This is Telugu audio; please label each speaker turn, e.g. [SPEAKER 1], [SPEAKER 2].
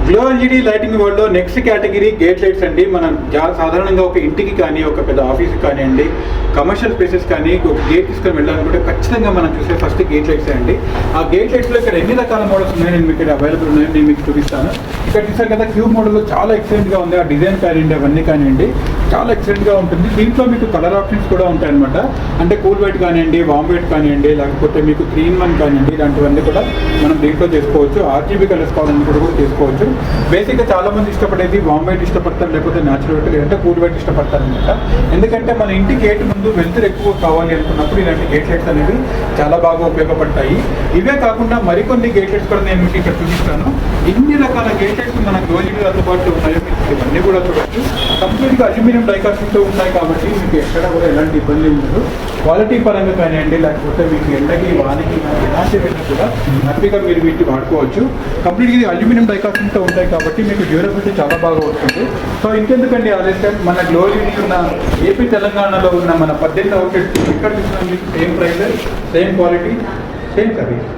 [SPEAKER 1] గ్లో ఎల్ఈడి లైటింగ్ వరల్డ్లో నెక్స్ట్ కేటగిరీ గేట్ లైట్స్ అండి. మనం సాధారణంగా ఒక ఇంటికి కానీ, ఒక పెద్ద ఆఫీస్కి కానివ్వండి, కమర్షియల్ ప్లేసెస్ కానీ ఒక గేట్ తీసుకొని వెళ్ళాలనుకుంటే ఖచ్చితంగా మనం చూసే ఫస్ట్ గేట్ లైట్స్ అండి. ఆ గేట్ లైట్స్లో ఇక్కడ ఎన్ని రకాల మోడల్స్ ఉన్నాయి, నేను మీకు ఇక్కడ అవైలబుల్ ఉన్నాయని నేను మీకు చూపిస్తాను. ఇక్కడ చూసారు కదా, క్యూబ్ మోడల్లో చాలా ఎక్సలెంట్గా ఉంది. ఆ డిజైన్ కానివ్వండి, అవన్నీ కానివ్వండి చాలా ఎక్సలెంట్గా ఉంటుంది. దీంట్లో మీకు కలర్ ఆప్షన్స్ కూడా ఉంటాయన్నమాట. అంటే కూల్ వైట్ కానివ్వండి, వామ్ వైట్ కానివ్వండి, లేకపోతే మీకు 3-in-1 కానివ్వండి, ఇలాంటివన్నీ కూడా మనం దీంట్లో చేసుకోవచ్చు. RGB కలర్స్ కావాలని కూడా చేసుకోవచ్చు. బేసిక్గా చాలా మంది ఇష్టపడేది వామ్ వైట్ ఇష్టపడతారు, లేకపోతే న్యాచురల్ వైట్, లేదంటే కూల్ వైట్ ఇష్టపడతారు అనమాట. ఎందుకంటే మన ఇంటి గేట్ ముందు వెలుతురు ఎక్కువ కావాలి అనుకున్నప్పుడు ఇలాంటి గేట్ లైట్స్ అనేవి చాలా బాగా ఉపయోగపడతాయి. ఇవే కాకుండా మరికొన్ని గేట్ లైట్స్ కూడా నేను మీకు ఇక్కడ చూపిస్తాను. ఎన్ని రకాల గేట్ లైట్స్ మన గ్లో ఎల్ఈడి అందుబాటులో ఉన్నాయో మీకు ఇవన్నీ కూడా చూడొచ్చు. కంప్లీట్గా అల్యూమినియం డైకాస్టింగ్తో ఉంటాయి కాబట్టి మీకు ఎక్కడ కూడా ఎలాంటి ఇబ్బంది ఉండదు. క్వాలిటీ పరంగా కానివ్వండి, లేకపోతే మీకు ఎండకి వానికి ఎలాంటి వెళ్ళి కూడా హ్యాపీగా మీరు వీటిని వాడుకోవచ్చు. కంప్లీట్గా ఇది అల్యూమినియం డైకాస్టింగ్తో ఉంటాయి కాబట్టి మీకు డ్యూరబిలిటీ చాలా బాగా వస్తుంది. సో ఇంకెందుకండి ఆలస్యం, మన గ్లో ఎల్ఈడి ఉన్న ఏపీ తెలంగాణలో ఉన్న మన 18 అవుట్లెట్స్ ఇక్కడ చూసిన మీకు same price, same quality, same service.